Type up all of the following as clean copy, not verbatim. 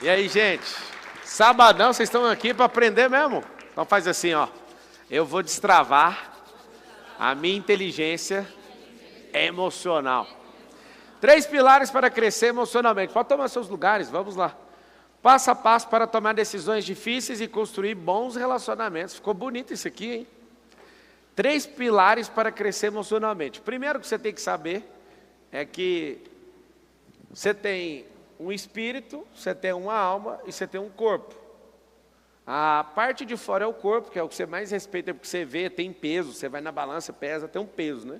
E aí, gente? Sabadão, vocês estão aqui para aprender mesmo? Então faz assim, ó. Eu vou destravar a minha inteligência emocional. 3 pilares para crescer emocionalmente. Pode tomar seus lugares, vamos lá. Passo a passo para tomar decisões difíceis e construir bons relacionamentos. Ficou bonito isso aqui, hein? 3 pilares para crescer emocionalmente. Primeiro que você tem que saber é que você tem um espírito, você tem uma alma e você tem um corpo. A parte de fora é o corpo, que é o que você mais respeita, porque você vê, tem peso, você vai na balança, pesa, tem um peso, né?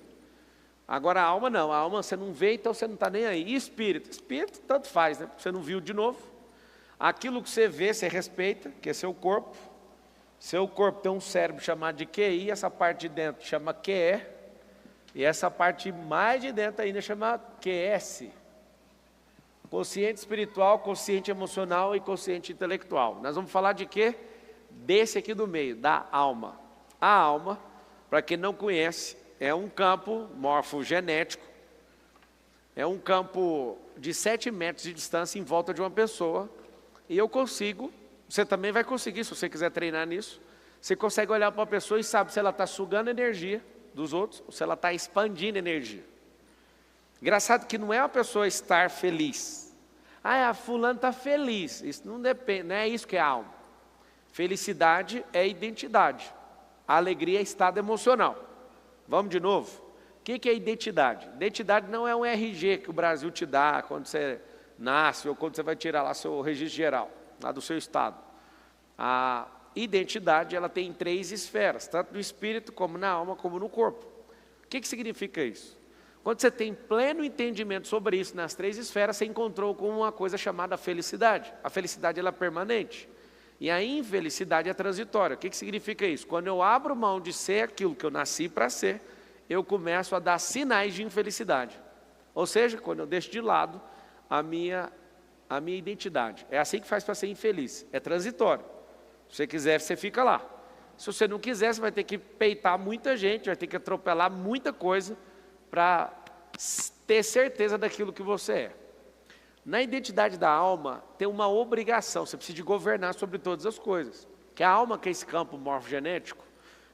Agora a alma não, a alma você não vê, então você não está nem aí. E espírito? Espírito tanto faz, né? Porque você não viu de novo. Aquilo que você vê, você respeita, que é seu corpo. Seu corpo tem um cérebro chamado de QI, essa parte de dentro chama QE, e essa parte mais de dentro ainda chama QS. Consciente espiritual, consciente emocional e consciente intelectual. Nós vamos falar de quê? Desse aqui do meio, da alma. A alma, para quem não conhece, é um campo morfogenético, é um campo de 7 metros de distância em volta de uma pessoa, e eu consigo, você também vai conseguir, se você quiser treinar nisso, você consegue olhar para uma pessoa e sabe se ela está sugando energia dos outros, ou se ela está expandindo energia. Engraçado que não é a pessoa estar feliz. A fulano está feliz. Isso não depende, não é isso que é alma. Felicidade é identidade. A alegria é estado emocional. Vamos de novo? O que é identidade? Identidade não é um RG que o Brasil te dá quando você nasce ou quando você vai tirar lá seu registro geral, lá do seu estado. A identidade ela tem 3 esferas, tanto no espírito como na alma como no corpo. O que significa isso? Quando você tem pleno entendimento sobre isso nas 3 esferas, você encontrou com uma coisa chamada felicidade. A felicidade ela é permanente. E a infelicidade é transitória. O que significa isso? Quando eu abro mão de ser aquilo que eu nasci para ser, eu começo a dar sinais de infelicidade. Ou seja, quando eu deixo de lado a minha identidade. É assim que faz para ser infeliz. É transitório. Se você quiser, você fica lá. Se você não quiser, você vai ter que peitar muita gente, vai ter que atropelar muita coisa para ter certeza daquilo que você é. Na identidade da alma, tem uma obrigação, você precisa de governar sobre todas as coisas. Que a alma, que é esse campo morfogenético,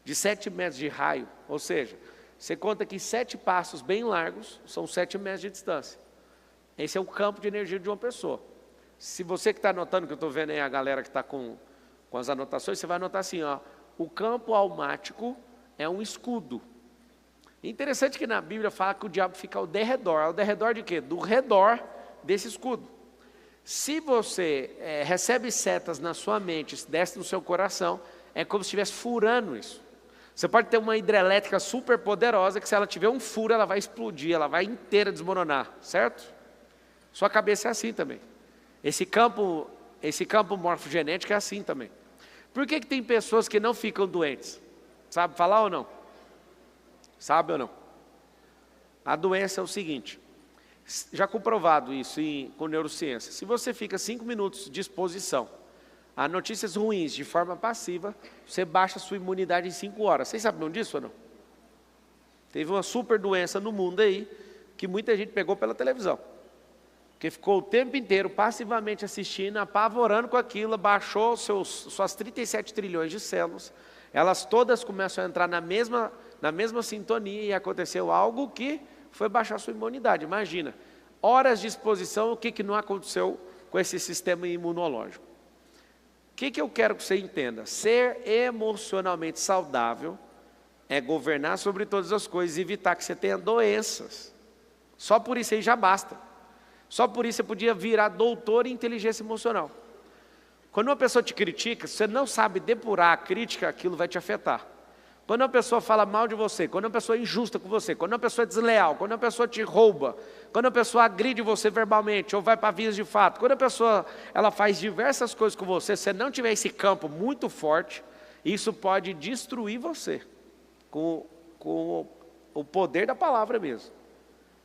de 7 metros de raio, ou seja, você conta que 7 passos bem largos, são 7 metros de distância. Esse é o campo de energia de uma pessoa. Se você que está anotando, que eu estou vendo aí a galera que está com as anotações, você vai anotar assim, ó, o campo almático é um escudo. Interessante que na Bíblia fala que o diabo fica ao derredor. Ao derredor de quê? Do redor desse escudo. Se você recebe setas na sua mente, desce no seu coração, é como se estivesse furando isso. Você pode ter uma hidrelétrica super poderosa, que se ela tiver um furo, ela vai explodir, ela vai inteira desmoronar, certo? Sua cabeça é assim também. Esse campo morfogenético é assim também. Por que tem pessoas que não ficam doentes? Sabe falar ou não? Sabe ou não? A doença é o seguinte, já comprovado isso com neurociência, se você fica 5 minutos de exposição a notícias ruins de forma passiva, você baixa a sua imunidade em 5 horas. Vocês sabiam disso ou não? Teve uma super doença no mundo aí, que muita gente pegou pela televisão, que ficou o tempo inteiro passivamente assistindo, apavorando com aquilo, baixou suas 37 trilhões de células, elas todas começam a entrar na mesma sintonia e aconteceu algo que foi baixar sua imunidade. Imagina, horas de exposição, o que não aconteceu com esse sistema imunológico? O que eu quero que você entenda? Ser emocionalmente saudável é governar sobre todas as coisas e evitar que você tenha doenças. Só por isso aí já basta. Só por isso você podia virar doutor em inteligência emocional. Quando uma pessoa te critica, se você não sabe depurar a crítica, aquilo vai te afetar. Quando uma pessoa fala mal de você, quando uma pessoa é injusta com você, quando uma pessoa é desleal, quando uma pessoa te rouba, quando uma pessoa agride você verbalmente ou vai para vias de fato, quando a pessoa ela faz diversas coisas com você, se você não tiver esse campo muito forte, isso pode destruir você com o poder da palavra mesmo.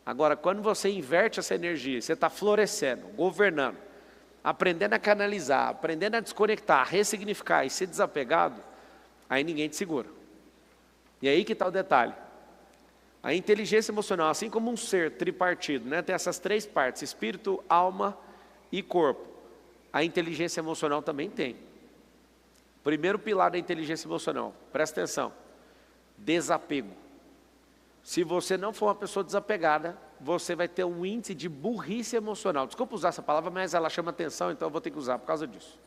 Agora, quando você inverte essa energia, você está florescendo, governando, aprendendo a canalizar, aprendendo a desconectar, ressignificar e ser desapegado, aí ninguém te segura. E aí que está o detalhe. A inteligência emocional, assim como um ser tripartido, né, tem essas 3 partes, espírito, alma e corpo. a inteligência emocional também tem. Primeiro pilar da inteligência emocional, presta atenção, desapego. Se você não for uma pessoa desapegada, você vai ter um índice de burrice emocional. Desculpa usar essa palavra, mas ela chama atenção, então eu vou ter que usar por causa disso.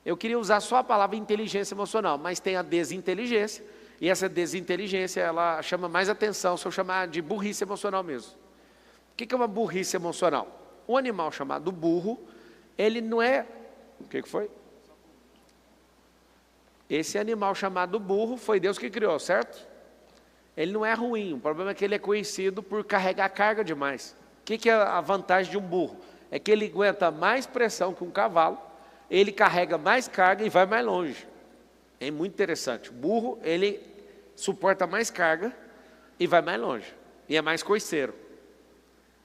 Eu queria usar só a palavra inteligência emocional, mas tem a desinteligência, e essa desinteligência, ela chama mais atenção se eu chamar de burrice emocional mesmo. O que é uma burrice emocional? Um animal chamado burro, ele não é... O que foi? Esse animal chamado burro foi Deus que criou, certo? Ele não é ruim, o problema é que ele é conhecido por carregar carga demais. O que é a vantagem de um burro? É que ele aguenta mais pressão que um cavalo, ele carrega mais carga e vai mais longe. É muito interessante. O burro, ele suporta mais carga e vai mais longe. E é mais coiceiro.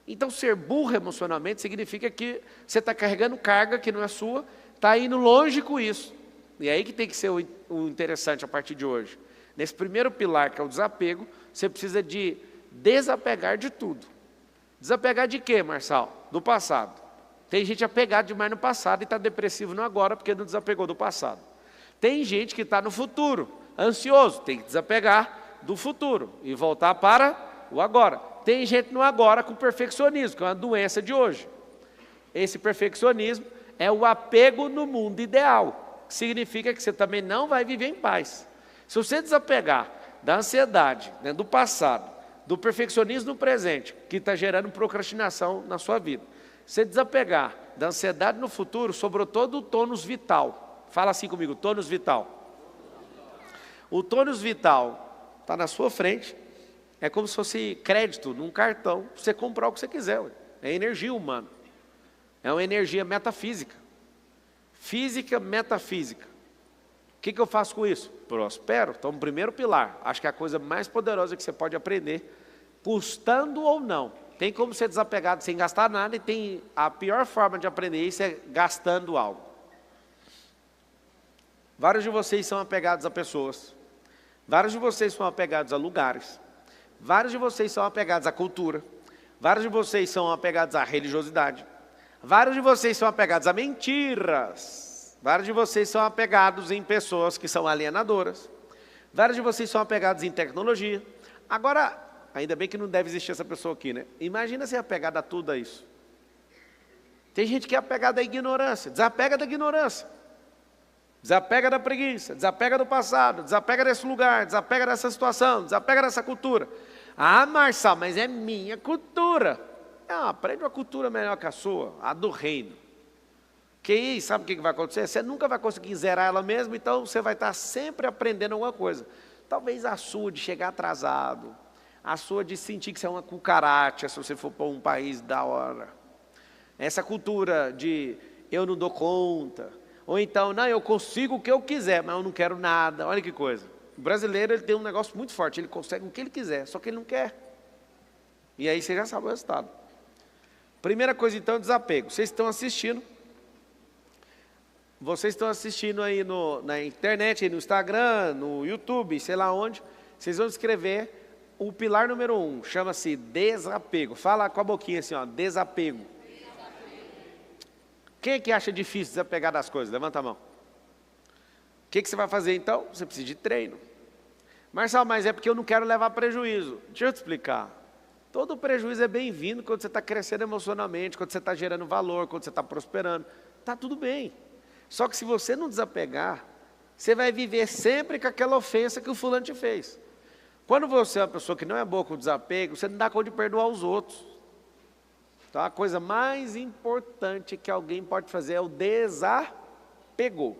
Então, ser burro emocionalmente significa que você está carregando carga que não é sua, está indo longe com isso. E é aí que tem que ser o interessante a partir de hoje. Nesse primeiro pilar, que é o desapego, você precisa de desapegar de tudo. Desapegar de quê, Marçal? Do passado. Tem gente apegada demais no passado e está depressivo no agora porque não desapegou do passado. Tem gente que está no futuro, ansioso, tem que desapegar do futuro e voltar para o agora. Tem gente no agora com perfeccionismo, que é uma doença de hoje. Esse perfeccionismo é o apego no mundo ideal, que significa que você também não vai viver em paz. Se você desapegar da ansiedade, né, do passado, do perfeccionismo no presente, que está gerando procrastinação na sua vida, se você desapegar da ansiedade no futuro, sobrou todo o tônus vital. Fala assim comigo, tônus vital. O tônus vital está na sua frente, é como se fosse crédito num cartão, para você comprar o que você quiser. É energia humana, é uma energia metafísica. Física, metafísica. O que eu faço com isso? Prospero. Então, o primeiro pilar, acho que é a coisa mais poderosa que você pode aprender, custando ou não. Tem como ser desapegado sem gastar nada, e tem a pior forma de aprender isso é gastando algo. Vários de vocês são apegados a pessoas, vários de vocês são apegados a lugares, vários de vocês são apegados à cultura, vários de vocês são apegados à religiosidade, vários de vocês são apegados a mentiras, vários de vocês são apegados em pessoas que são alienadoras, vários de vocês são apegados em tecnologia. Agora, ainda bem que não deve existir essa pessoa aqui, né? Imagina ser apegado a tudo a isso. Tem gente que é apegada à ignorância, desapega da ignorância. Desapega da preguiça, desapega do passado, desapega desse lugar, desapega dessa situação, desapega dessa cultura. Ah, Marçal, mas é minha cultura. Não, aprende uma cultura melhor que a sua, a do reino. Que aí, sabe o que vai acontecer? Você nunca vai conseguir zerar ela mesmo, então você vai estar sempre aprendendo alguma coisa. Talvez a sua de chegar atrasado, a sua de sentir que você é uma cucaracha, se você for para um país da hora. Essa cultura de eu não dou conta. Ou então, não, eu consigo o que eu quiser, mas eu não quero nada. Olha que coisa. O brasileiro, ele tem um negócio muito forte, ele consegue o que ele quiser, só que ele não quer. E aí você já sabe o resultado. Primeira coisa então, desapego. Vocês estão assistindo aí na internet, aí no Instagram, no YouTube, sei lá onde, vocês vão escrever o pilar número 1, chama-se desapego. Fala com a boquinha assim, ó, desapego. Quem é que acha difícil desapegar das coisas? Levanta a mão. O que você vai fazer então? Você precisa de treino. Marçal, mas é porque eu não quero levar prejuízo. Deixa eu te explicar. Todo prejuízo é bem-vindo quando você está crescendo emocionalmente, quando você está gerando valor, quando você está prosperando. Está tudo bem. Só que se você não desapegar, você vai viver sempre com aquela ofensa que o fulano te fez. Quando você é uma pessoa que não é boa com desapego, você não dá conta de perdoar os outros. Então, a coisa mais importante que alguém pode fazer é o desapego.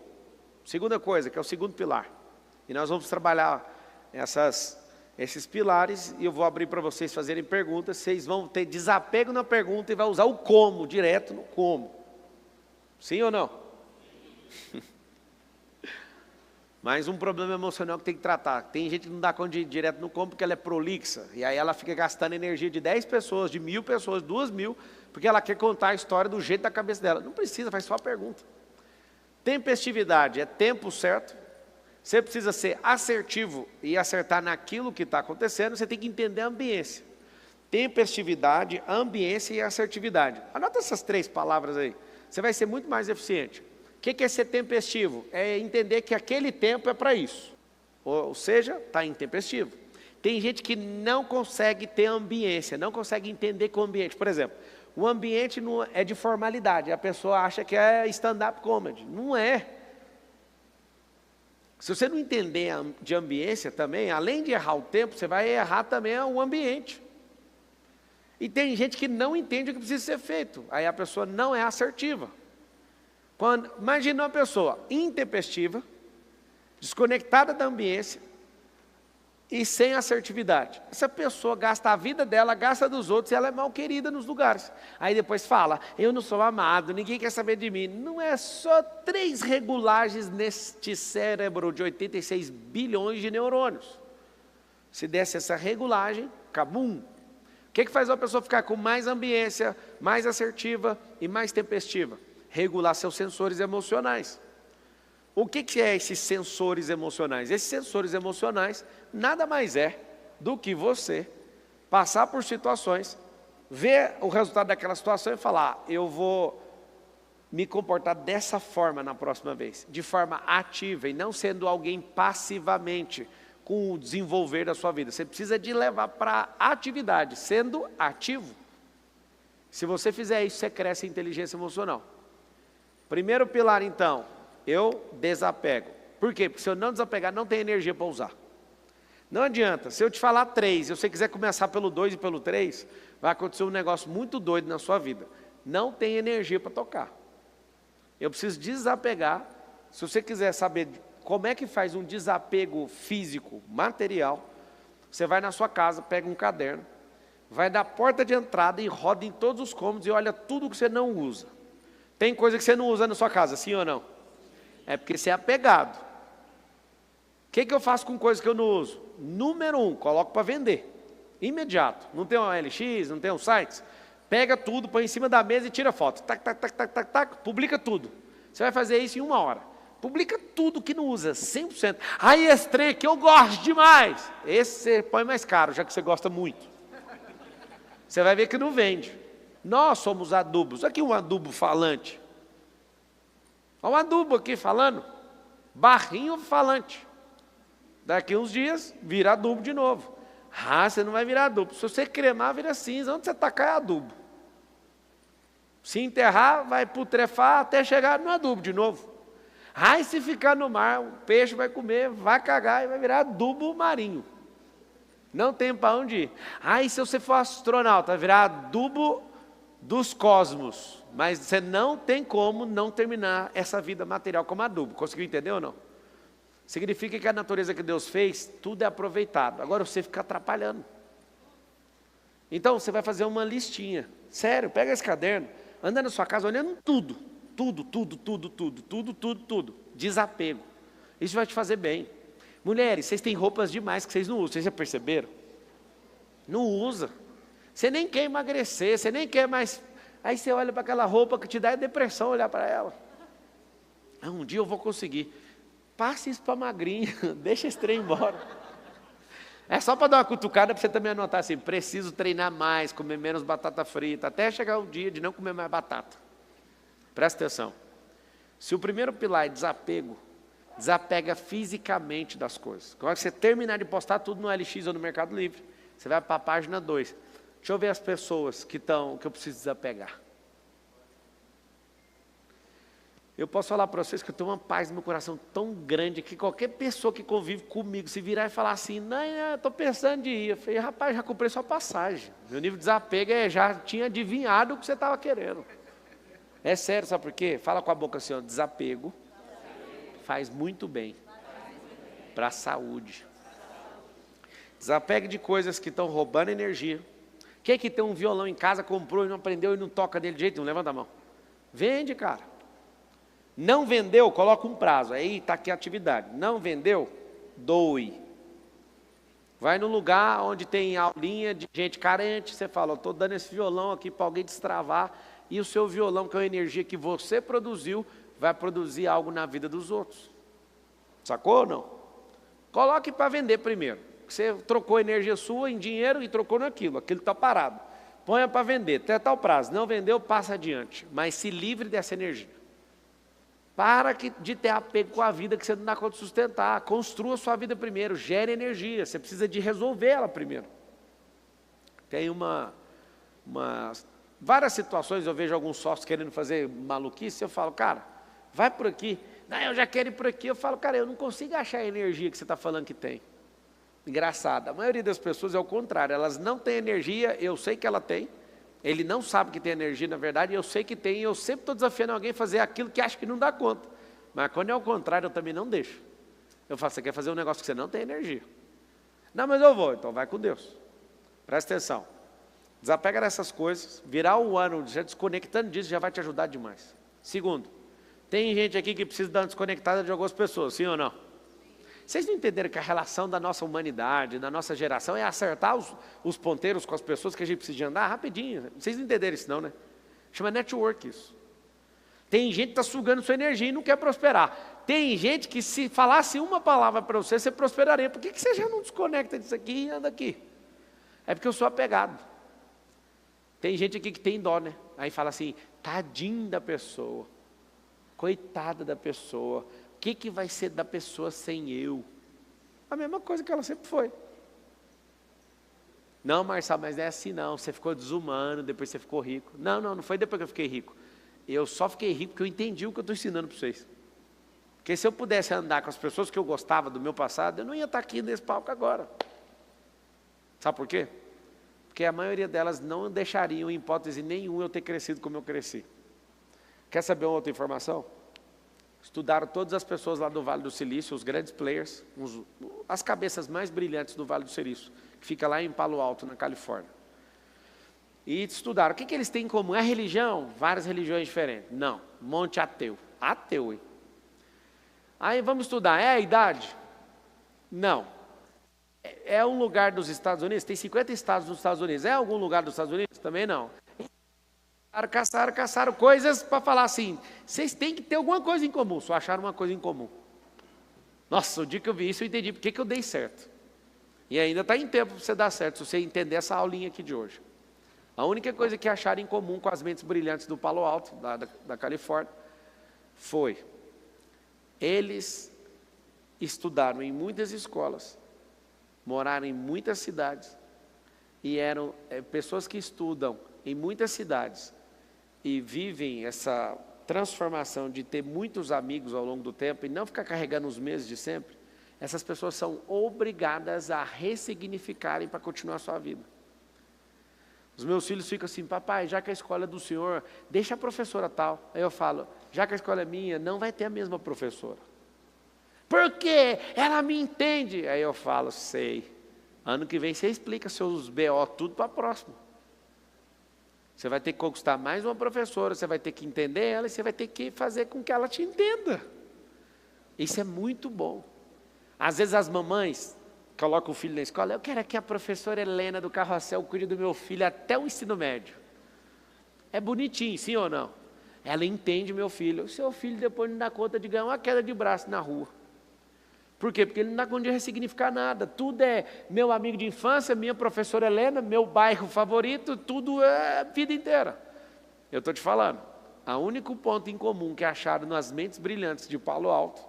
Segunda coisa, que é o segundo pilar. E nós vamos trabalhar esses pilares, e eu vou abrir para vocês fazerem perguntas. Vocês vão ter desapego na pergunta e vai usar o como, direto no como. Sim ou não? Mais um problema emocional que tem que tratar. Tem gente que não dá conta de ir direto no como porque ela é prolixa. E aí ela fica gastando energia de 10 pessoas, de 1000 pessoas, 2000, porque ela quer contar a história do jeito da cabeça dela. Não precisa, faz só a pergunta. Tempestividade é tempo certo. Você precisa ser assertivo e acertar naquilo que está acontecendo. Você tem que entender a ambiência. Tempestividade, ambiência e assertividade. Anota essas 3 palavras aí. você vai ser muito mais eficiente. O que é ser tempestivo? É entender que aquele tempo é para isso. Ou seja, está intempestivo. Tem gente que não consegue ter ambiência, não consegue entender com o ambiente. Por exemplo, o ambiente não é de formalidade. A pessoa acha que é stand-up comedy. Não é. Se você não entender de ambiência também, além de errar o tempo, você vai errar também o ambiente. E tem gente que não entende o que precisa ser feito. Aí a pessoa não é assertiva. Imagina uma pessoa intempestiva, desconectada da ambiência e sem assertividade. Essa pessoa gasta a vida dela, gasta dos outros e ela é mal querida nos lugares. Aí depois fala, eu não sou amado, ninguém quer saber de mim. Não é só 3 regulagens neste cérebro de 86 bilhões de neurônios. Se desse essa regulagem, cabum. O que faz uma pessoa ficar com mais ambiência, mais assertiva e mais tempestiva? Regular seus sensores emocionais. O que é esses sensores emocionais? Esses sensores emocionais nada mais é do que você passar por situações, ver o resultado daquela situação e falar, eu vou me comportar dessa forma na próxima vez, de forma ativa e não sendo alguém passivamente com o desenvolver da sua vida. Você precisa de levar para a atividade, sendo ativo. Se você fizer isso, você cresce em inteligência emocional. Primeiro pilar, então, eu desapego. Por quê? Porque se eu não desapegar, não tem energia para usar. Não adianta, se eu te falar 3, se você quiser começar pelo 2 e pelo 3, vai acontecer um negócio muito doido na sua vida. Não tem energia para tocar. Eu preciso desapegar. Se você quiser saber como é que faz um desapego físico, material, você vai na sua casa, pega um caderno, vai da porta de entrada e roda em todos os cômodos e olha tudo que você não usa. Tem coisa que você não usa na sua casa, sim ou não? É porque você é apegado. O que eu faço com coisas que eu não uso? Número 1, coloco para vender. Imediato. Não tem um LX, não tem um sites? Pega tudo, põe em cima da mesa e tira foto. Tac, tac, tac, tac, tac, tac, publica tudo. Você vai fazer isso em 1 hora. Publica tudo que não usa, 100%. Aí esse trem aqui eu gosto demais. Esse você põe mais caro, já que você gosta muito. Você vai ver que não vende. Nós somos adubos. Aqui um adubo falante. Olha um adubo aqui falando. Barrinho falante. Daqui uns dias, vira adubo de novo. Ah, você não vai virar adubo. Se você cremar, vira cinza. Onde você tacar é adubo. Se enterrar, vai putrefar até chegar no adubo de novo. Ah, e se ficar no mar, o peixe vai comer, vai cagar e vai virar adubo marinho. Não tem para onde ir. Ah, e se você for astronauta, vai virar adubo dos cosmos. Mas você não tem como não terminar essa vida material como adubo. Conseguiu entender ou não? Significa que a natureza que Deus fez, tudo é aproveitado. Agora você fica atrapalhando. Então você vai fazer uma listinha. Sério, pega esse caderno, anda na sua casa olhando tudo. Tudo. Desapego. Isso vai te fazer bem. Mulheres, vocês têm roupas demais que vocês não usam. Vocês já perceberam? Não usa. Você nem quer emagrecer, você nem quer mais. Aí você olha para aquela roupa que te dá depressão olhar para ela. Ah, um dia eu vou conseguir. Passe isso para magrinha, deixa esse trem embora. É só para dar uma cutucada para você também anotar assim, preciso treinar mais, comer menos batata frita, até chegar o dia de não comer mais batata. Presta atenção. Se o primeiro pilar é desapego, desapega fisicamente das coisas. Quando você terminar de postar tudo no LX ou no Mercado Livre, você vai para a página 2. Deixa eu ver as pessoas que eu preciso desapegar. Eu posso falar para vocês que eu tenho uma paz no meu coração tão grande que qualquer pessoa que convive comigo, se virar e falar assim, não, estou pensando de ir. Eu falei, rapaz, já comprei sua passagem. Meu nível de desapego já tinha adivinhado o que você estava querendo. É sério, sabe por quê? Fala com a boca assim, ó, desapego faz muito bem para a saúde. Desapegue de coisas que estão roubando energia. Quem é que tem um violão em casa, comprou e não aprendeu e não toca dele de jeito nenhum? Levanta a mão. Vende, cara. Não vendeu, coloca um prazo. Aí está aqui a atividade. Não vendeu, doe. Vai no lugar onde tem aulinha de gente carente. Você fala, estou dando esse violão aqui para alguém destravar. E o seu violão, que é a energia que você produziu, vai produzir algo na vida dos outros. Sacou ou não? Coloque para vender primeiro. Você trocou a energia sua em dinheiro e trocou naquilo. Aquilo está parado. ponha para vender, até tal prazo. Não vendeu, passa adiante. Mas se livre dessa energia. Para de ter apego com a vida que você não dá conta de sustentar. Construa a sua vida primeiro, gere energia. Você precisa de resolver ela primeiro. Tem várias situações, eu vejo alguns sócios querendo fazer maluquice, eu falo, cara, vai por aqui. Não, eu já quero ir por aqui. Eu falo, cara, eu não consigo achar a energia que você está falando que tem. Engraçado, a maioria das pessoas é o contrário, elas não têm energia, eu sei que ela tem, ele não sabe que tem energia, na verdade, eu sei que tem, e eu sempre estou desafiando alguém a fazer aquilo que acha que não dá conta. Mas quando é o contrário, eu também não deixo. Eu falo, você quer fazer um negócio que você não tem energia? Não, mas eu vou, então vai com Deus. Presta atenção. Desapega dessas coisas, virar o ano já desconectando disso já vai te ajudar demais. Segundo, tem gente aqui que precisa dar uma desconectada de algumas pessoas, sim ou não? Vocês não entenderam que a relação da nossa humanidade, da nossa geração, é acertar os ponteiros com as pessoas que a gente precisa de andar rapidinho? Vocês não entenderam isso não, né? Chama network isso. Tem gente que está sugando sua energia e não quer prosperar. Tem gente que se falasse uma palavra para você, você prosperaria. Por que você já não desconecta disso aqui e anda aqui? É porque eu sou apegado. Tem gente aqui que tem dó, né? Aí fala assim, tadinho da pessoa, coitada da pessoa. O que vai ser da pessoa sem eu? A mesma coisa que ela sempre foi. Não, Marçal, mas não é assim não, você ficou desumano, depois você ficou rico. Não foi depois que eu fiquei rico. Eu só fiquei rico porque eu entendi o que eu estou ensinando para vocês. Porque se eu pudesse andar com as pessoas que eu gostava do meu passado, eu não ia estar aqui nesse palco agora. Sabe por quê? Porque a maioria delas não deixariam, em hipótese nenhuma, eu ter crescido como eu cresci. Quer saber uma outra informação? Estudaram todas as pessoas lá do Vale do Silício, os grandes players, as cabeças mais brilhantes do Vale do Silício, que fica lá em Palo Alto, na Califórnia. E estudaram, o que eles têm em comum? É religião? Várias religiões diferentes. Não, um monte ateu. Ateu, hein? Aí vamos estudar, é a idade? Não. É um lugar dos Estados Unidos? Tem 50 estados dos Estados Unidos. É algum lugar dos Estados Unidos? Também não. Caçaram coisas para falar assim, vocês têm que ter alguma coisa em comum, só acharam uma coisa em comum. Nossa, o dia que eu vi isso eu entendi porque que eu dei certo. E ainda está em tempo para você dar certo, se você entender essa aulinha aqui de hoje. A única coisa que acharam em comum com as mentes brilhantes do Palo Alto, da Califórnia, foi, eles estudaram em muitas escolas, moraram em muitas cidades, e eram pessoas que estudam em muitas cidades, e vivem essa transformação de ter muitos amigos ao longo do tempo e não ficar carregando os meses de sempre, essas pessoas são obrigadas a ressignificarem para continuar a sua vida. Os meus filhos ficam assim, papai, já que a escola é do senhor, deixa a professora tal. Aí eu falo, já que a escola é minha, não vai ter a mesma professora. Por quê? Ela me entende. Aí eu falo, sei. Ano que vem você explica seus BO tudo para a próxima. Você vai ter que conquistar mais uma professora, você vai ter que entender ela e você vai ter que fazer com que ela te entenda. Isso é muito bom. Às vezes as mamães colocam o filho na escola, eu quero que a professora Helena do Carrossel cuide do meu filho até o ensino médio. É bonitinho, sim ou não? Ela entende meu filho. O seu filho depois não dá conta de ganhar uma queda de braço na rua. Por quê? Porque ele não dá conta de ressignificar nada. Tudo é meu amigo de infância, minha professora Helena, meu bairro favorito, tudo é a vida inteira. Eu estou te falando, o único ponto em comum que acharam nas mentes brilhantes de Palo Alto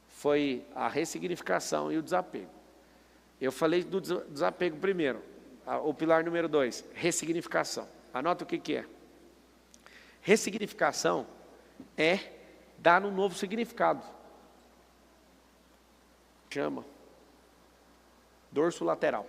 foi a ressignificação e o desapego. Eu falei do desapego primeiro, o pilar número 2, ressignificação. Anota o que é. Ressignificação é dar um novo significado. Chama dorso lateral.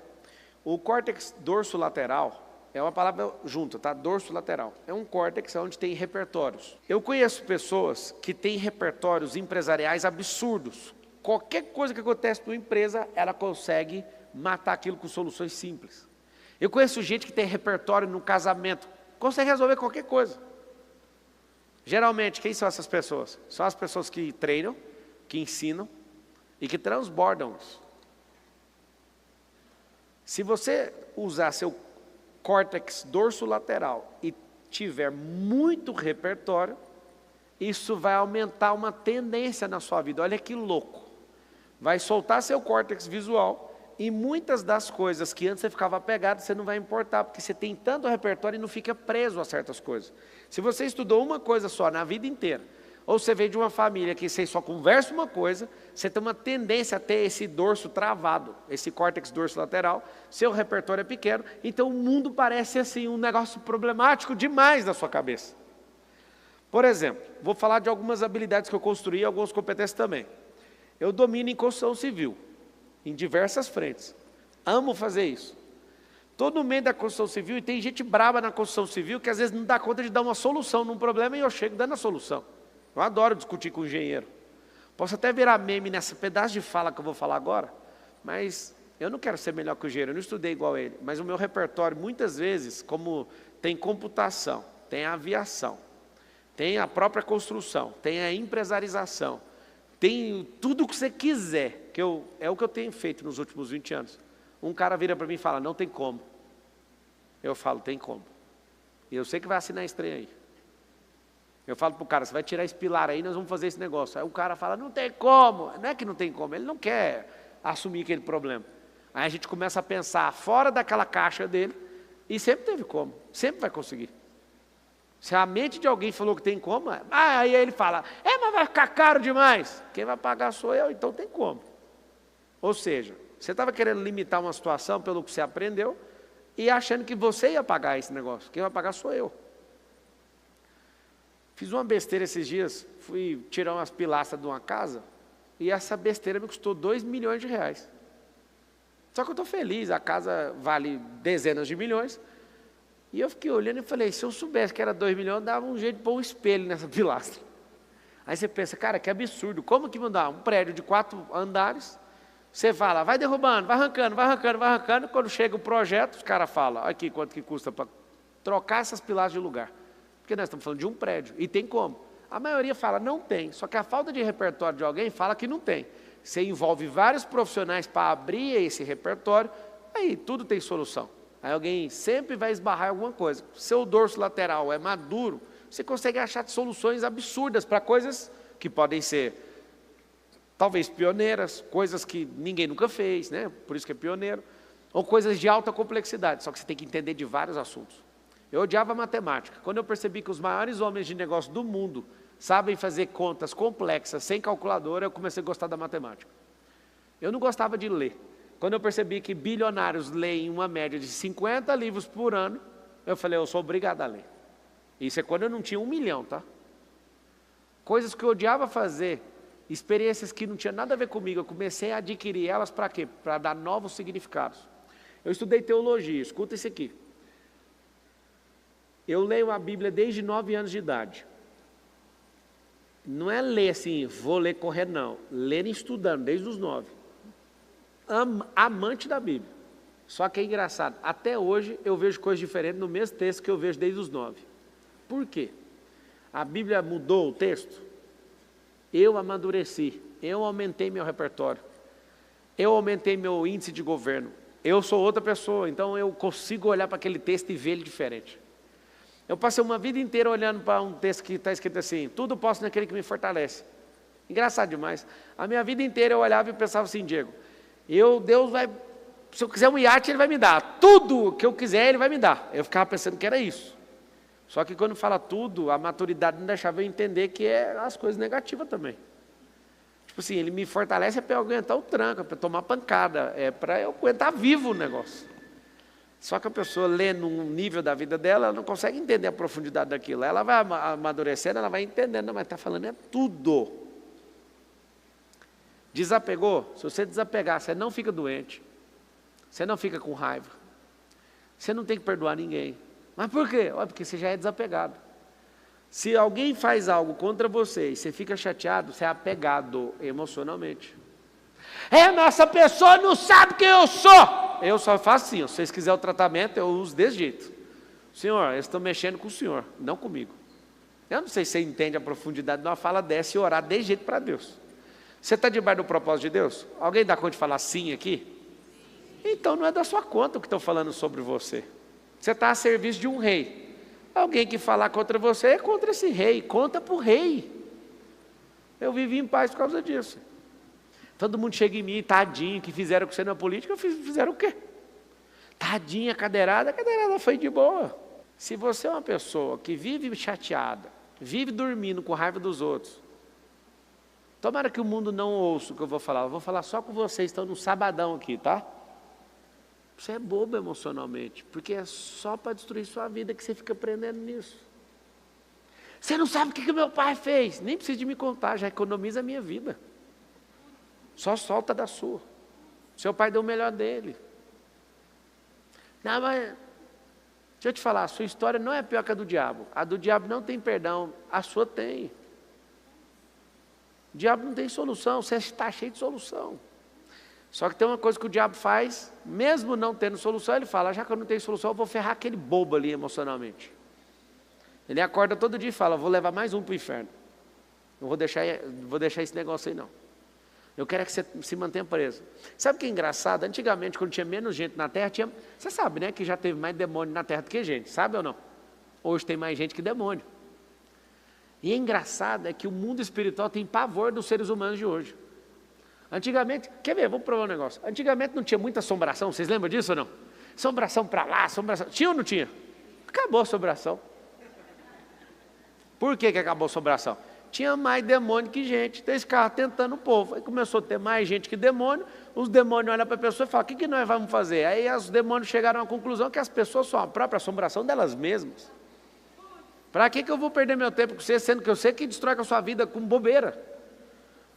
O córtex dorso lateral é uma palavra junta, tá? Dorso lateral. É um córtex onde tem repertórios. Eu conheço pessoas que têm repertórios empresariais absurdos. Qualquer coisa que acontece numa empresa, ela consegue matar aquilo com soluções simples. Eu conheço gente que tem repertório no casamento, consegue resolver qualquer coisa. Geralmente, quem são essas pessoas? São as pessoas que treinam, que ensinam, e que transbordam isso. Se você usar seu córtex dorsolateral e tiver muito repertório, isso vai aumentar uma tendência na sua vida. Olha que louco. Vai soltar seu córtex visual e muitas das coisas que antes você ficava apegado, você não vai importar, porque você tem tanto repertório e não fica preso a certas coisas. Se você estudou uma coisa só na vida inteira, ou você veio de uma família que você só conversa uma coisa, você tem uma tendência a ter esse dorso travado, esse córtex dorsolateral, seu repertório é pequeno, então o mundo parece assim, um negócio problemático demais na sua cabeça. Por exemplo, vou falar de algumas habilidades que eu construí e algumas competências também. Eu domino em construção civil, em diversas frentes. Amo fazer isso. Estou no meio da construção civil e tem gente brava na construção civil que às vezes não dá conta de dar uma solução num problema e eu chego dando a solução. Eu adoro discutir com o engenheiro. Posso até virar meme nesse pedaço de fala que eu vou falar agora, mas eu não quero ser melhor que o engenheiro, eu não estudei igual a ele. Mas o meu repertório, muitas vezes, como tem computação, tem aviação, tem a própria construção, tem a empresarização, tem tudo o que você quiser, é o que eu tenho feito nos últimos 20 anos. Um cara vira para mim e fala, não tem como. Eu falo, tem como. E eu sei que vai assinar esse trem aí. Eu falo para o cara, você vai tirar esse pilar aí, nós vamos fazer esse negócio. Aí o cara fala, não tem como. Não é que não tem como, ele não quer assumir aquele problema. Aí a gente começa a pensar fora daquela caixa dele, e sempre teve como, sempre vai conseguir. Se a mente de alguém falou que tem como, aí ele fala, mas vai ficar caro demais. Quem vai pagar sou eu, então tem como. Ou seja, você estava querendo limitar uma situação pelo que você aprendeu, e achando que você ia pagar esse negócio. Quem vai pagar sou eu. Fiz uma besteira esses dias, fui tirar umas pilastras de uma casa, e essa besteira me custou 2 milhões de reais. Só que eu estou feliz, a casa vale dezenas de milhões, e eu fiquei olhando e falei, se eu soubesse que era 2 milhões, dava um jeito de pôr um espelho nessa pilastra. Aí você pensa, cara, que absurdo, como que mandar um prédio de 4 andares, você fala, vai derrubando, vai arrancando, vai arrancando, vai arrancando, quando chega o projeto, os caras falam, aqui quanto que custa para trocar essas pilastras de lugar. Porque nós estamos falando de um prédio, e tem como. A maioria fala, não tem, só que a falta de repertório de alguém fala que não tem. Você envolve vários profissionais para abrir esse repertório, aí tudo tem solução. Aí alguém sempre vai esbarrar em alguma coisa. Seu dorso lateral é maduro, você consegue achar soluções absurdas para coisas que podem ser, talvez pioneiras, coisas que ninguém nunca fez, né? Por isso que é pioneiro, ou coisas de alta complexidade, só que você tem que entender de vários assuntos. Eu odiava matemática. Quando eu percebi que os maiores homens de negócio do mundo sabem fazer contas complexas, sem calculadora, eu comecei a gostar da matemática. Eu não gostava de ler. Quando eu percebi que bilionários leem uma média de 50 livros por ano, eu falei, eu sou obrigado a ler. Isso é quando eu não tinha 1 milhão, tá? Coisas que eu odiava fazer, experiências que não tinham nada a ver comigo, eu comecei a adquirir elas para quê? Para dar novos significados. Eu estudei teologia, escuta isso aqui. Eu leio a Bíblia desde 9 anos de idade. Não é ler assim, vou ler correndo, não. Ler estudando, desde os 9. Amante da Bíblia. Só que é engraçado, até hoje eu vejo coisas diferentes no mesmo texto que eu vejo desde os 9. Por quê? A Bíblia mudou o texto? Eu amadureci, eu aumentei meu repertório, eu aumentei meu índice de governo. Eu sou outra pessoa, então eu consigo olhar para aquele texto e ver ele diferente. Eu passei uma vida inteira olhando para um texto que está escrito assim, tudo posso naquele que me fortalece. Engraçado demais. A minha vida inteira eu olhava e pensava assim, Diego, Deus vai, se eu quiser um iate, Ele vai me dar. Tudo que eu quiser, Ele vai me dar. Eu ficava pensando que era isso. Só que quando fala tudo, a maturidade não deixava eu entender que é as coisas negativas também. Tipo assim, Ele me fortalece para eu aguentar o tranco, para eu tomar pancada, é para eu aguentar vivo o negócio. Só que a pessoa lê num nível da vida dela, ela não consegue entender a profundidade daquilo. Ela vai amadurecendo, ela vai entendendo, mas está falando é tudo. Desapegou? Se você desapegar, você não fica doente. Você não fica com raiva. Você não tem que perdoar ninguém. Mas por quê? Porque você já é desapegado. Se alguém faz algo contra você e você fica chateado, você é apegado emocionalmente. Mas essa pessoa não sabe quem eu sou. Eu só faço assim, se vocês quiserem o tratamento, eu uso desse jeito. Senhor, eles estão mexendo com o Senhor, não comigo. Eu não sei se você entende a profundidade de uma fala dessa e orar desse jeito para Deus. Você está debaixo do propósito de Deus? Alguém dá conta de falar sim aqui? Então não é da sua conta o que estão falando sobre você. Você está a serviço de um rei. Alguém que falar contra você é contra esse rei, conta para o rei. Eu vivi em paz por causa disso. Todo mundo chega em mim, tadinho, que fizeram com você na política, fizeram o quê? Tadinha, a cadeirada foi de boa. Se você é uma pessoa que vive chateada, vive dormindo com raiva dos outros, tomara que o mundo não ouça o que eu vou falar só com vocês, estão no sabadão aqui, tá? Você é bobo emocionalmente, porque é só para destruir sua vida que você fica aprendendo nisso. Você não sabe o que meu pai fez, nem precisa de me contar, já economiza a minha vida. Só solta da sua. Seu pai deu o melhor dele. Não, mas deixa eu te falar, a sua história não é pior que a do diabo. A do diabo não tem perdão, a sua tem. O diabo não tem solução, você está cheio de solução. Só que tem uma coisa que o diabo faz, mesmo não tendo solução, ele fala, já que eu não tenho solução, eu vou ferrar aquele bobo ali emocionalmente. Ele acorda todo dia e fala, vou levar mais um para o inferno. Não vou deixar esse negócio aí não. Eu quero que você se mantenha preso. Sabe o que é engraçado? Antigamente, quando tinha menos gente na Terra, você sabe, né, que já teve mais demônio na Terra do que gente, sabe ou não? Hoje tem mais gente que demônio. E é engraçado é que o mundo espiritual tem pavor dos seres humanos de hoje. Antigamente, quer ver, vou provar um negócio. Antigamente não tinha muita assombração, vocês lembram disso ou não? Assombração para lá, assombração. Tinha ou não tinha? Acabou a assombração. Por que acabou a assombração? Tinha mais demônio que gente, então eles ficavam tentando o povo. Aí começou a ter mais gente que demônio, os demônios olham para a pessoa e falam, o que nós vamos fazer? Aí os demônios chegaram à conclusão que as pessoas são a própria assombração delas mesmas. Para que eu vou perder meu tempo com você, sendo que eu sei que destrói com a sua vida com bobeira?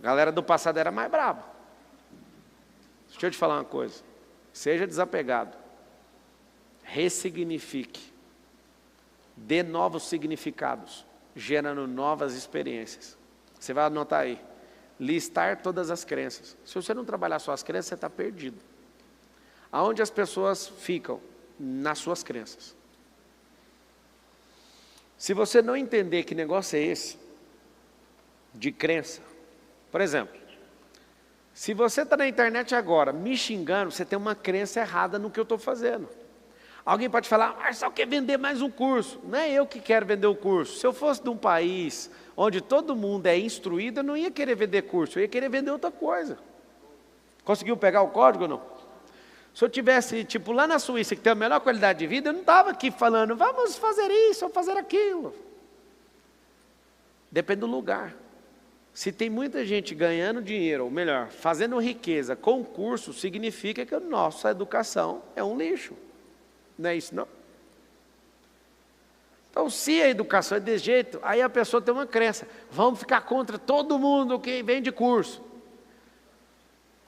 A galera do passado era mais brava. Deixa eu te falar uma coisa, seja desapegado, ressignifique, dê novos significados, gerando novas experiências. Você vai anotar aí, listar todas as crenças. Se você não trabalhar suas crenças, você está perdido. Aonde as pessoas ficam? Nas suas crenças. Se você não entender que negócio é esse, de crença, por exemplo, se você está na internet agora me xingando, você tem uma crença errada no que eu estou fazendo. Alguém pode falar, Marcelo quer vender mais um curso. Não é eu que quero vender o curso. Se eu fosse de um país onde todo mundo é instruído, eu não ia querer vender curso, eu ia querer vender outra coisa. Conseguiu pegar o código ou não? Se eu tivesse, tipo, lá na Suíça, que tem a melhor qualidade de vida, eu não estava aqui falando, vamos fazer isso ou fazer aquilo. Depende do lugar. Se tem muita gente ganhando dinheiro, ou melhor, fazendo riqueza com curso, significa que a nossa educação é um lixo. Não é isso, não? Então, se a educação é desse jeito, aí a pessoa tem uma crença. Vamos ficar contra todo mundo que vende curso.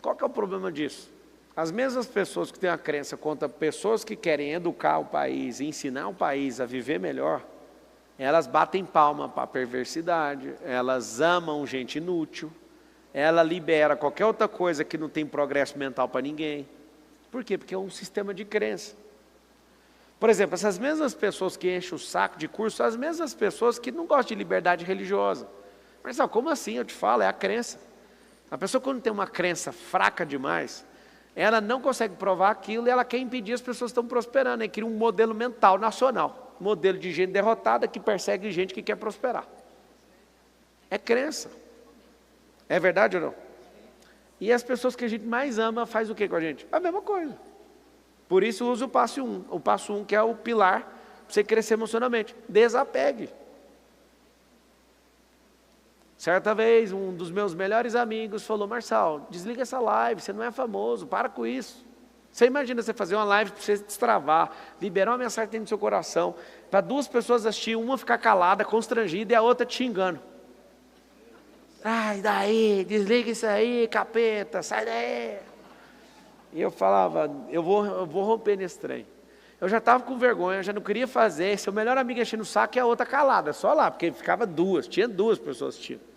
Qual que é o problema disso? As mesmas pessoas que têm a crença contra pessoas que querem educar o país e ensinar o país a viver melhor, elas batem palma para a perversidade, elas amam gente inútil, ela libera qualquer outra coisa que não tem progresso mental para ninguém. Por quê? Porque é um sistema de crença. Por exemplo, essas mesmas pessoas que enchem o saco de curso, são as mesmas pessoas que não gostam de liberdade religiosa. Mas como assim? Eu te falo, é a crença. A pessoa quando tem uma crença fraca demais, ela não consegue provar aquilo e ela quer impedir as pessoas que estão prosperando. Ela cria um modelo mental nacional. Modelo de gente derrotada que persegue gente que quer prosperar. É crença. É verdade ou não? E as pessoas que a gente mais ama faz o que com a gente? A mesma coisa. Por isso usa o passo 1. O passo 1 que é o pilar para você crescer emocionalmente. Desapegue. Certa vez, um dos meus melhores amigos falou, Marçal, desliga essa live, você não é famoso, para com isso. Você imagina você fazer uma live para você destravar, liberar uma mensagem dentro do seu coração, para duas pessoas assistir, uma ficar calada, constrangida, e a outra te xingando. Ai, daí, desliga isso aí, capeta, sai daí. E eu falava, eu vou romper nesse trem. Eu já estava com vergonha, eu já não queria fazer, seu melhor amigo enchendo o saco e a outra calada, só lá, porque ficava tinha duas pessoas assistindo.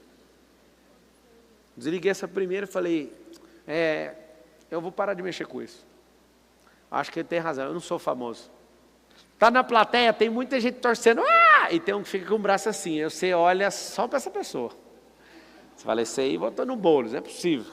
Desliguei essa primeira e falei, eu vou parar de mexer com isso. Acho que ele tem razão, eu não sou famoso. Está na plateia, tem muita gente torcendo, e tem um que fica com o braço assim, você olha só para essa pessoa. Você fala, esse aí botou no bolo, não é possível.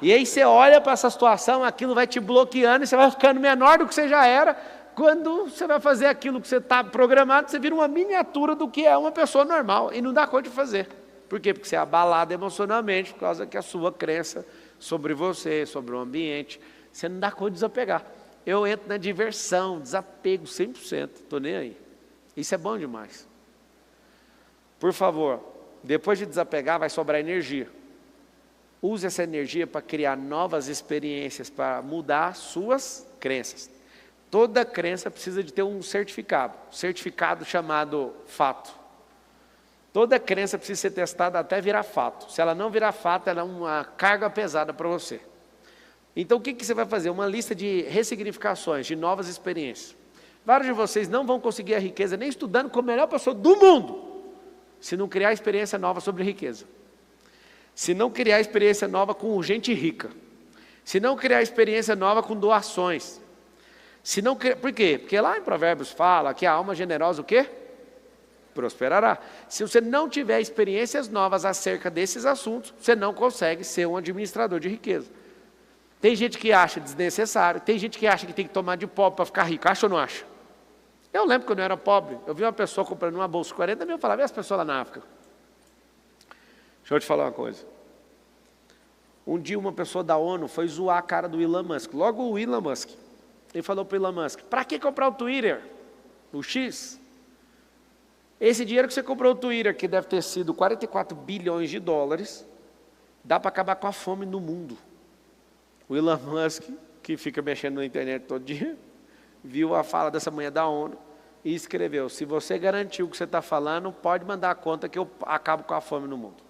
E aí você olha para essa situação, aquilo vai te bloqueando e você vai ficando menor do que você já era. Quando você vai fazer aquilo que você está programado, você vira uma miniatura do que é uma pessoa normal e não dá conta de fazer. Por quê? Porque você é abalado emocionalmente por causa que a sua crença sobre você, sobre o ambiente, você não dá conta de desapegar. Eu entro na diversão, desapego 100%, estou nem aí. Isso é bom demais. Por favor, depois de desapegar vai sobrar energia. Use essa energia para criar novas experiências, para mudar suas crenças. Toda crença precisa de ter um certificado chamado fato. Toda crença precisa ser testada até virar fato. Se ela não virar fato, ela é uma carga pesada para você. Então o que você vai fazer? Uma lista de ressignificações, de novas experiências. Vários de vocês não vão conseguir a riqueza nem estudando com a melhor pessoa do mundo, se não criar experiência nova sobre riqueza. Se não criar experiência nova com gente rica. Se não criar experiência nova com doações. Se não, por quê? Porque lá em Provérbios fala que a alma generosa o quê? Prosperará. Se você não tiver experiências novas acerca desses assuntos, você não consegue ser um administrador de riqueza. Tem gente que acha desnecessário, tem gente que acha que tem que tomar de pobre para ficar rico. Acha ou não acha? Eu lembro quando eu era pobre, eu vi uma pessoa comprando uma bolsa de 40 mil, eu falava, e as pessoas lá na África? Deixa eu te falar uma coisa. Um dia uma pessoa da ONU foi zoar a cara do Elon Musk, logo o Elon Musk. Ele falou para o Elon Musk, para que comprar o Twitter? O X? Esse dinheiro que você comprou o Twitter, que deve ter sido 44 bilhões de dólares, dá para acabar com a fome no mundo. O Elon Musk, que fica mexendo na internet todo dia, viu a fala dessa manhã da ONU e escreveu, se você garantiu o que você está falando, pode mandar a conta que eu acabo com a fome no mundo.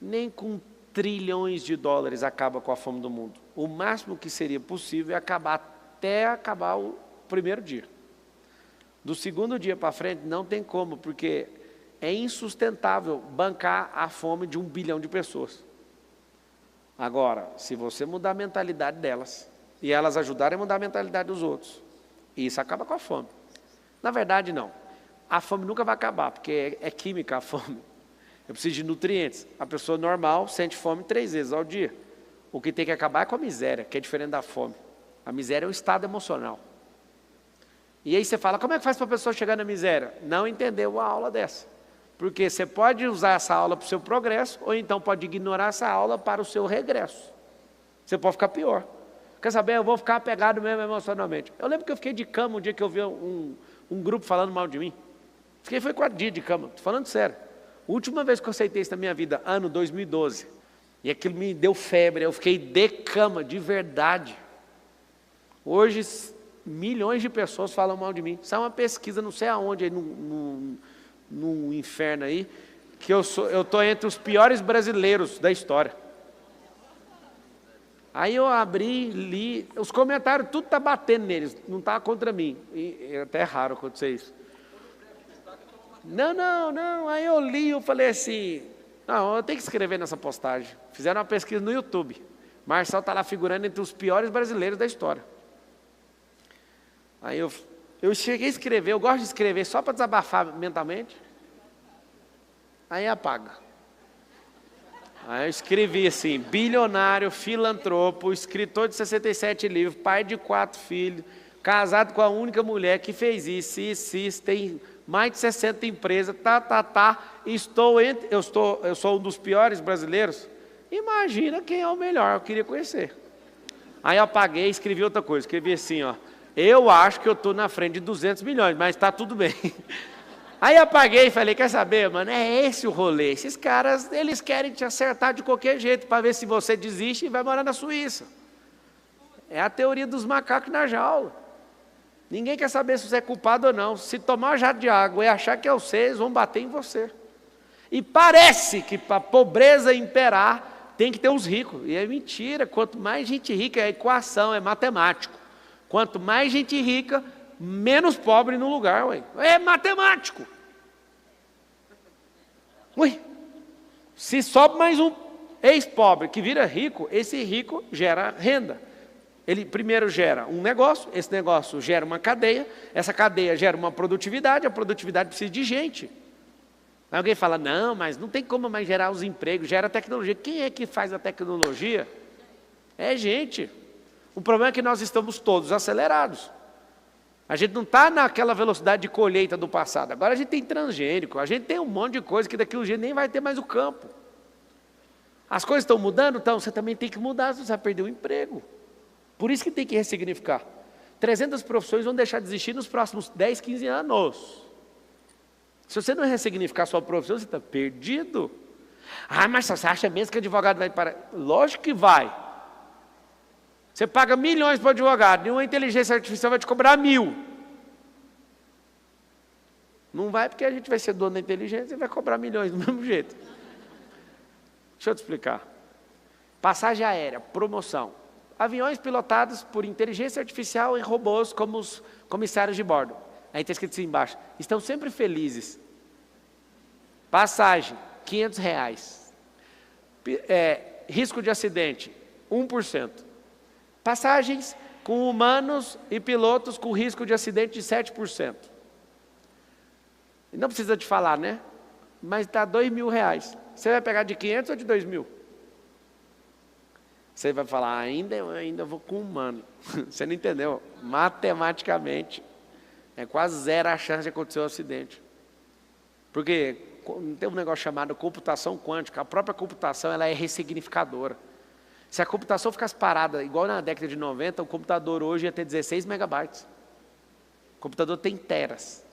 Nem com trilhões de dólares acaba com a fome do mundo. O máximo que seria possível é acabar até acabar o primeiro dia. Do segundo dia para frente não tem como, porque é insustentável bancar a fome de 1 bilhão de pessoas. Agora, se você mudar a mentalidade delas, e elas ajudarem a mudar a mentalidade dos outros, isso acaba com a fome. Na verdade, não. A fome nunca vai acabar, porque é química a fome. Eu preciso de nutrientes. A pessoa normal sente fome 3 vezes ao dia. O que tem que acabar é com a miséria, que é diferente da fome. A miséria é um estado emocional. E aí você fala, como é que faz para a pessoa chegar na miséria? Não entendeu a aula dessa. Porque você pode usar essa aula para o seu progresso, ou então pode ignorar essa aula para o seu regresso. Você pode ficar pior. Quer saber? Eu vou ficar apegado mesmo emocionalmente. Eu lembro que eu fiquei de cama um dia que eu vi um grupo falando mal de mim. Foi 4 dias de cama, estou falando sério. A última vez que eu aceitei isso na minha vida, ano 2012, e aquilo me deu febre, eu fiquei de cama, de verdade. Hoje, milhões de pessoas falam mal de mim. Isso é uma pesquisa, não sei aonde, aí no inferno aí, que eu estou entre os piores brasileiros da história. Aí eu abri, li, os comentários, tudo está batendo neles, não está contra mim. E é até raro acontecer isso. Não, aí eu li, eu falei assim, não, eu tenho que escrever nessa postagem. Fizeram uma pesquisa no YouTube. Marçal está lá figurando entre os piores brasileiros da história. Aí eu cheguei a escrever, eu gosto de escrever só para desabafar mentalmente. Aí apaga. Aí eu escrevi assim, bilionário, filantropo, escritor de 67 livros, pai de 4 filhos, casado com a única mulher que fez isso, tem mais de 60 empresas, eu sou um dos piores brasileiros. Imagina quem é o melhor, eu queria conhecer. Aí eu apaguei e escrevi outra coisa, escrevi assim, ó, eu acho que eu estou na frente de 200 milhões, mas está tudo bem. Aí apaguei e falei, quer saber, mano, é esse o rolê. Esses caras, eles querem te acertar de qualquer jeito, para ver se você desiste e vai morar na Suíça. É a teoria dos macacos na jaula. Ninguém quer saber se você é culpado ou não. Se tomar um jato de água e achar que é você, eles vão bater em você. E parece que para a pobreza imperar, tem que ter uns ricos. E é mentira, quanto mais gente rica, é equação, é matemático. Quanto mais gente rica, menos pobre no lugar, ué. É matemático. Ui, se sobe mais um ex-pobre que vira rico, esse rico gera renda. Ele primeiro gera um negócio, esse negócio gera uma cadeia, essa cadeia gera uma produtividade, a produtividade precisa de gente. Aí alguém fala, não, mas não tem como mais gerar os empregos, gera tecnologia. Quem é que faz a tecnologia? É gente. O problema é que nós estamos todos acelerados. A gente não está naquela velocidade de colheita do passado. Agora a gente tem transgênico, a gente tem um monte de coisa que daqui a um dia nem vai ter mais o campo. As coisas estão mudando, então você também tem que mudar, você vai perder o emprego. Por isso que tem que ressignificar. 300 profissões vão deixar de existir nos próximos 10, 15 anos. Se você não ressignificar a sua profissão, você está perdido. Ah, mas você acha mesmo que advogado vai parar? Lógico que vai. Você paga milhões para o advogado, e uma inteligência artificial vai te cobrar 1.000. Não vai, porque a gente vai ser dono da inteligência e vai cobrar milhões do mesmo jeito. Deixa eu te explicar. Passagem aérea, promoção. Aviões pilotados por inteligência artificial e robôs como os comissários de bordo. Aí está escrito assim embaixo. Estão sempre felizes. Passagem, R$500. Risco de acidente, 1%. Passagens com humanos e pilotos com risco de acidente de 7%. Não precisa te falar, né? Mas está R$2.000. Você vai pegar de 500 ou de 2.000? Você vai falar, ainda vou com humano. Você não entendeu? Matematicamente, é quase zero a chance de acontecer um acidente. Porque tem um negócio chamado computação quântica. A própria computação ela é ressignificadora. Se a computação ficasse parada, igual na década de 90, o computador hoje ia ter 16 megabytes. O computador tem teras.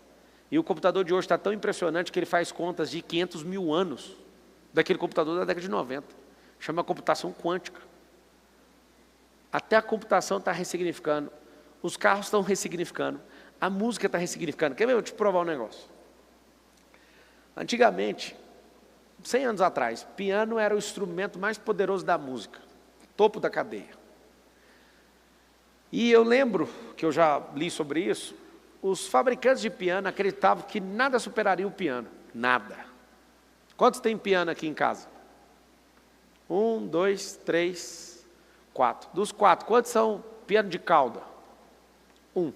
E o computador de hoje está tão impressionante que ele faz contas de 500 mil anos daquele computador da década de 90. Chama computação quântica. Até a computação está ressignificando. Os carros estão ressignificando. A música está ressignificando. Quer ver? Eu vou te provar um negócio. Antigamente, 100 anos atrás, piano era o instrumento mais poderoso da música. Topo da cadeia. E eu lembro, que eu já li sobre isso, os fabricantes de piano acreditavam que nada superaria o piano. Nada. Quantos tem piano aqui em casa? 1, 2, 3, 4. Dos 4, quantos são piano de cauda? 1,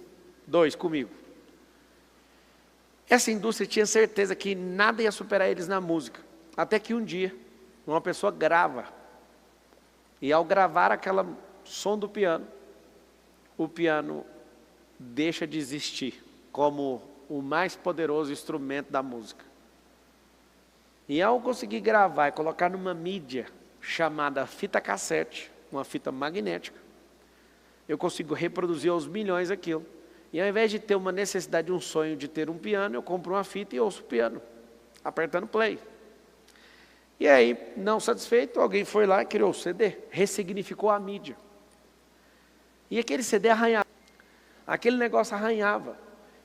2 comigo. Essa indústria tinha certeza que nada ia superar eles na música. Até que um dia, uma pessoa grava. E ao gravar aquele som do piano, o piano deixa de existir como o mais poderoso instrumento da música. E ao conseguir gravar e colocar numa mídia chamada fita cassete, uma fita magnética, eu consigo reproduzir aos milhões aquilo. E ao invés de ter uma necessidade, um sonho de ter um piano, eu compro uma fita e ouço o piano, apertando play. E aí, não satisfeito, alguém foi lá e criou o CD, ressignificou a mídia. E aquele CD arranhava, aquele negócio arranhava.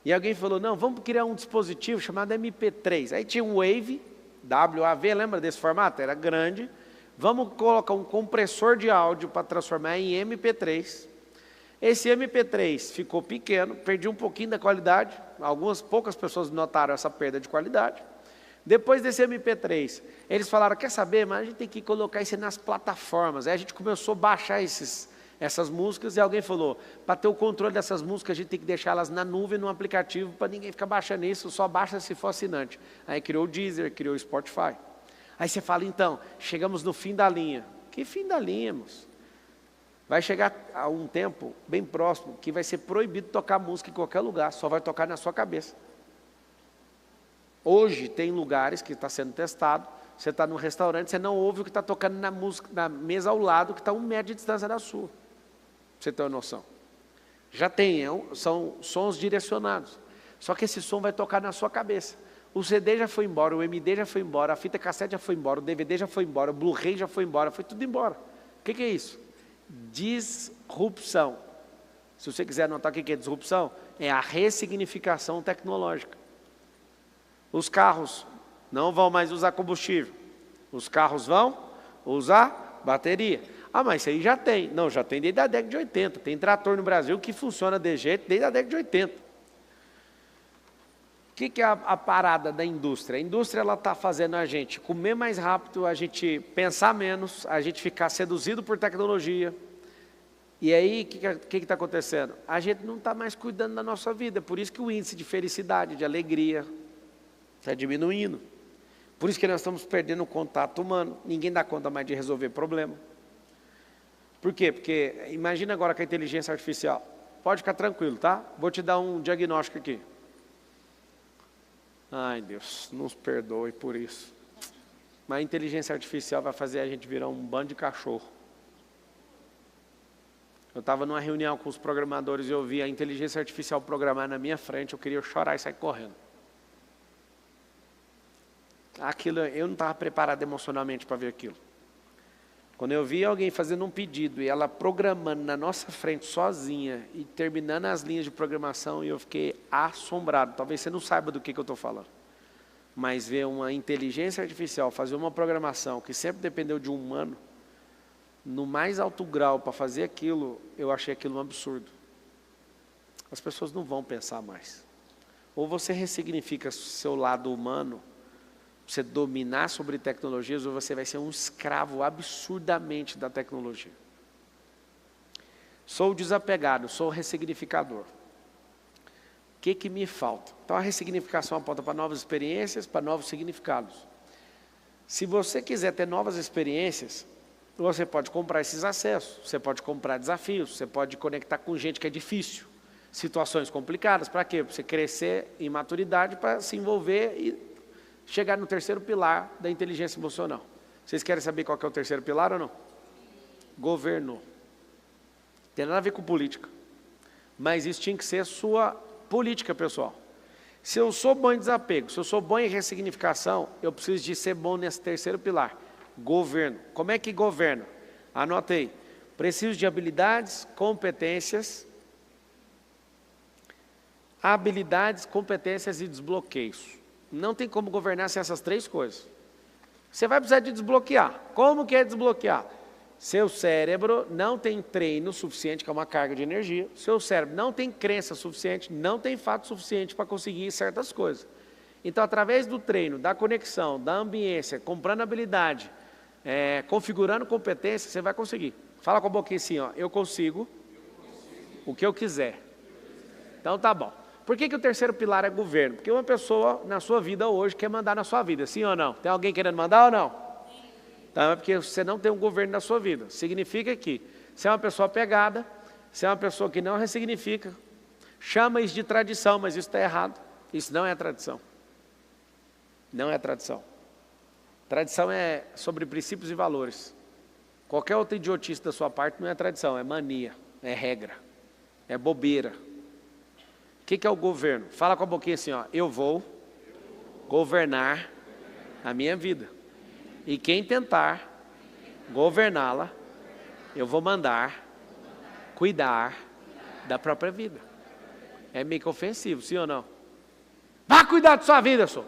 E alguém falou, não, vamos criar um dispositivo chamado MP3. Aí tinha um Wave, WAV, lembra desse formato? Era grande. Vamos colocar um compressor de áudio para transformar em MP3. Esse MP3 ficou pequeno, perdi um pouquinho da qualidade. Poucas pessoas notaram essa perda de qualidade. Depois desse MP3, eles falaram, quer saber, mas a gente tem que colocar isso nas plataformas. Aí a gente começou a baixar essas músicas e alguém falou, para ter o controle dessas músicas, a gente tem que deixá-las na nuvem, num aplicativo, para ninguém ficar baixando isso, só baixa se for assinante. Aí criou o Deezer, criou o Spotify. Aí você fala, então, chegamos no fim da linha. Que fim da linha, moço? Vai chegar a um tempo bem próximo que vai ser proibido tocar música em qualquer lugar, só vai tocar na sua cabeça. Hoje tem lugares que está sendo testado, você está num restaurante, você não ouve o que está tocando na mesa ao lado, que está 1 metro de distância da sua. Pra você ter uma noção. Já tem, são sons direcionados. Só que esse som vai tocar na sua cabeça. O CD já foi embora, o MD já foi embora, a fita cassete já foi embora, o DVD já foi embora, o Blu-ray já foi embora, foi tudo embora. O que é isso? Disrupção. Se você quiser anotar o que é disrupção, é a ressignificação tecnológica. Os carros não vão mais usar combustível. Os carros vão usar bateria. Ah, mas isso aí já tem. Não, já tem desde a década de 80. Tem trator no Brasil que funciona desse jeito desde a década de 80. O que é a parada da indústria? A indústria está fazendo a gente comer mais rápido, a gente pensar menos, a gente ficar seduzido por tecnologia. E aí, o que está acontecendo? A gente não está mais cuidando da nossa vida. Por isso que o índice de felicidade, de alegria, está diminuindo. Por isso que nós estamos perdendo o contato humano. Ninguém dá conta mais de resolver problema. Por quê? Porque imagina agora com a inteligência artificial. pode ficar tranquilo, tá? Vou te dar um diagnóstico aqui. Ai, Deus, nos perdoe por isso. Mas a inteligência artificial vai fazer a gente virar um bando de cachorro. Eu estava numa reunião com os programadores e eu vi a inteligência artificial programar na minha frente, eu queria chorar e sair correndo. Aquilo, eu não estava preparado emocionalmente para ver aquilo. Quando eu vi alguém fazendo um pedido e ela programando na nossa frente sozinha e terminando as linhas de programação, eu fiquei assombrado. Talvez você não saiba do que eu estou falando. Mas ver uma inteligência artificial fazer uma programação que sempre dependeu de um humano, no mais alto grau para fazer aquilo, eu achei aquilo um absurdo. As pessoas não vão pensar mais. Ou você ressignifica seu lado humano, você dominar sobre tecnologias, ou você vai ser um escravo absurdamente da tecnologia. Sou desapegado, sou ressignificador. O que me falta? Então a ressignificação aponta para novas experiências, para novos significados. Se você quiser ter novas experiências, você pode comprar esses acessos, você pode comprar desafios, você pode conectar com gente que é difícil, situações complicadas. Para quê? Para você crescer em maturidade, para se envolver e chegar no terceiro pilar da inteligência emocional. Vocês querem saber qual que é o terceiro pilar ou não? Governo. Tem nada a ver com política. Mas isso tinha que ser sua política, pessoal. Se eu sou bom em desapego, se eu sou bom em ressignificação, eu preciso de ser bom nesse terceiro pilar. Governo. Como é que governo? Anota aí. Preciso de habilidades, competências e desbloqueios. Não tem como governar sem essas três coisas. Você vai precisar de desbloquear. Como que é desbloquear? Seu cérebro não tem treino suficiente, que é uma carga de energia. Seu cérebro não tem crença suficiente, não tem fato suficiente para conseguir certas coisas. Então, através do treino, da conexão, da ambiência, comprando habilidade, configurando competência, você vai conseguir. Fala com a boquinha assim, ó, eu consigo o que eu quiser. Então tá bom. Por que o terceiro pilar é governo? Porque uma pessoa na sua vida hoje quer mandar na sua vida, sim ou não? Tem alguém querendo mandar ou não? Então é porque você não tem um governo na sua vida. Significa que você é uma pessoa apegada, você é uma pessoa que não ressignifica, chama isso de tradição, mas isso está errado. Isso não é tradição. Não é tradição. Tradição é sobre princípios e valores. Qualquer outra idiotice da sua parte não é tradição, é mania, é regra, é bobeira. O que é o governo? Fala com a boquinha assim, ó, eu vou governar a minha vida. E quem tentar governá-la, eu vou mandar cuidar da própria vida. É meio que ofensivo, sim ou não? Vá cuidar da sua vida, senhor.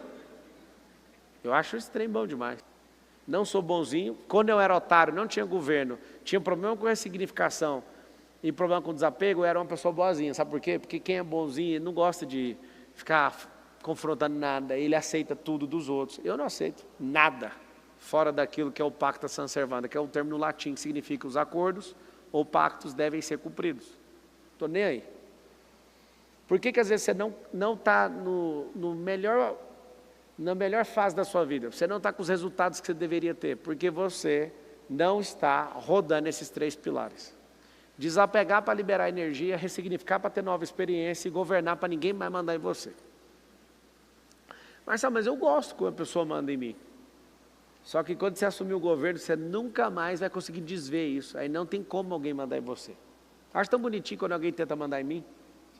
Eu acho esse trem bom demais. Não sou bonzinho. Quando eu era otário, não tinha governo. Tinha problema com ressignificação e problema com desapego, eu era uma pessoa boazinha. Sabe por quê? Porque quem é bonzinho, ele não gosta de ficar confrontando nada. Ele aceita tudo dos outros. Eu não aceito nada fora daquilo que é o pacta sunt servanda, que é um termo no latim que significa os acordos ou pactos devem ser cumpridos. Estou nem aí. Por que às vezes você não está na melhor fase da sua vida? Você não está com os resultados que você deveria ter, porque você não está rodando esses três pilares. Desapegar para liberar energia, ressignificar para ter nova experiência e governar para ninguém mais mandar em você. Marcelo, mas eu gosto quando a pessoa manda em mim. Só que quando você assumir o governo, você nunca mais vai conseguir desver isso. Aí não tem como alguém mandar em você. Acho tão bonitinho quando alguém tenta mandar em mim.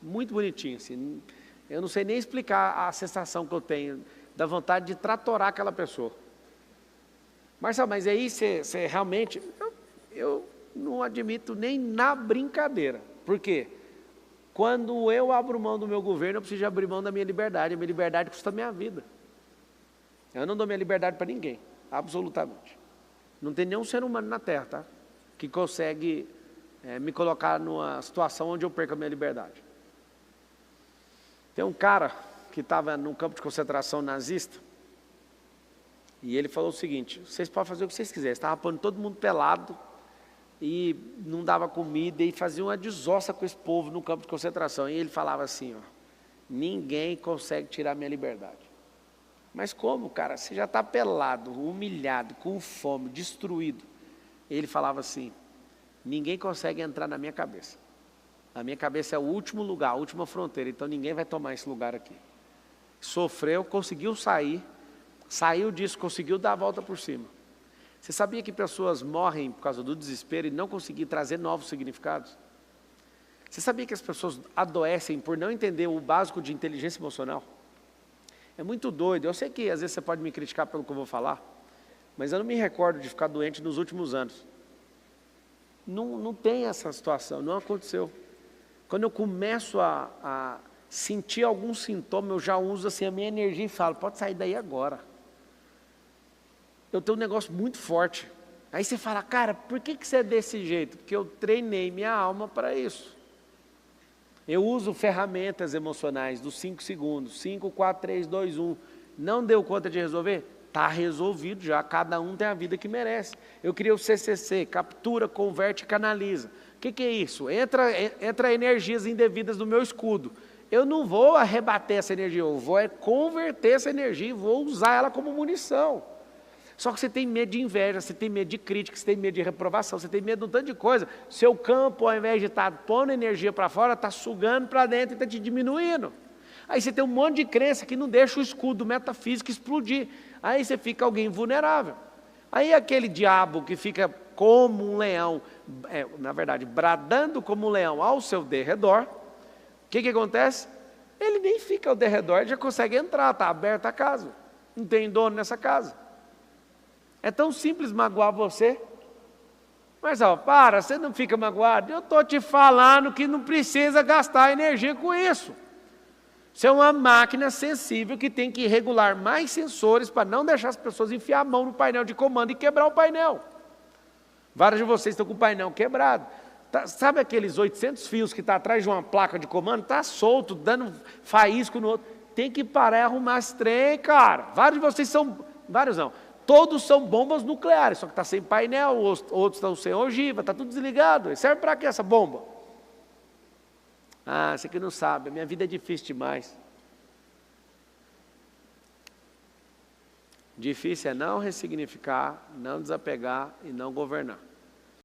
Muito bonitinho, assim. Eu não sei nem explicar a sensação que eu tenho, da vontade de tratorar aquela pessoa. Marcelo, mas aí você realmente... Eu não admito nem na brincadeira. Por quê? Quando eu abro mão do meu governo, eu preciso abrir mão da minha liberdade. A minha liberdade custa a minha vida. Eu não dou minha liberdade para ninguém. Absolutamente. Não tem nenhum ser humano na Terra, tá? Que consegue me colocar numa situação onde eu perco a minha liberdade. Tem um cara que estava num campo de concentração nazista e ele falou o seguinte: vocês podem fazer o que vocês quiserem. Estava pondo todo mundo pelado e não dava comida e fazia uma desossa com esse povo no campo de concentração. E ele falava assim, ó, ninguém consegue tirar minha liberdade. Mas como, cara? Você já está pelado, humilhado, com fome, destruído. Ele falava assim, ninguém consegue entrar na minha cabeça. A minha cabeça é o último lugar, a última fronteira, então ninguém vai tomar esse lugar aqui. Sofreu, conseguiu sair, saiu disso, conseguiu dar a volta por cima. Você sabia que pessoas morrem por causa do desespero e não conseguir trazer novos significados? Você sabia que as pessoas adoecem por não entender o básico de inteligência emocional? É muito doido. Eu sei que às vezes você pode me criticar pelo que eu vou falar, mas eu não me recordo de ficar doente nos últimos anos. Não tem essa situação, não aconteceu. Quando eu começo a sentir algum sintoma, eu já uso assim a minha energia e falo, pode sair daí agora. Eu tenho um negócio muito forte. Aí você fala, cara, por que você é desse jeito? Porque eu treinei minha alma para isso. Eu uso ferramentas emocionais dos 5 segundos, 5, 4, 3, 2, 1. Não deu conta de resolver? Está resolvido já, cada um tem a vida que merece. Eu criei o CCC, captura, converte e canaliza. O que é isso? Entra energias indevidas no meu escudo. Eu não vou arrebater essa energia, eu vou converter essa energia e vou usar ela como munição. Só que você tem medo de inveja, você tem medo de crítica, você tem medo de reprovação, você tem medo de um tanto de coisa. Seu campo, ao invés de estar pondo energia para fora, está sugando para dentro e está te diminuindo. Aí você tem um monte de crença que não deixa o escudo metafísico explodir. Aí você fica alguém vulnerável. Aí aquele diabo que fica como um leão, na verdade, bradando como um leão ao seu derredor, o que acontece? Ele nem fica ao derredor, ele já consegue entrar, está aberta a casa. Não tem dono nessa casa. É tão simples magoar você. Mas você não fica magoado? Eu estou te falando que não precisa gastar energia com isso. Você é uma máquina sensível que tem que regular mais sensores para não deixar as pessoas enfiar a mão no painel de comando e quebrar o painel. Vários de vocês estão com o painel quebrado. Sabe aqueles 800 fios que está atrás de uma placa de comando? Está solto, dando faísco no outro. Tem que parar e arrumar esse trem, cara. Vários de vocês são... Vários não. Todos são bombas nucleares, só que está sem painel, outros estão sem ogiva, está tudo desligado. Serve para quê essa bomba? Você que não sabe, a minha vida é difícil demais. Difícil é não ressignificar, não desapegar e não governar.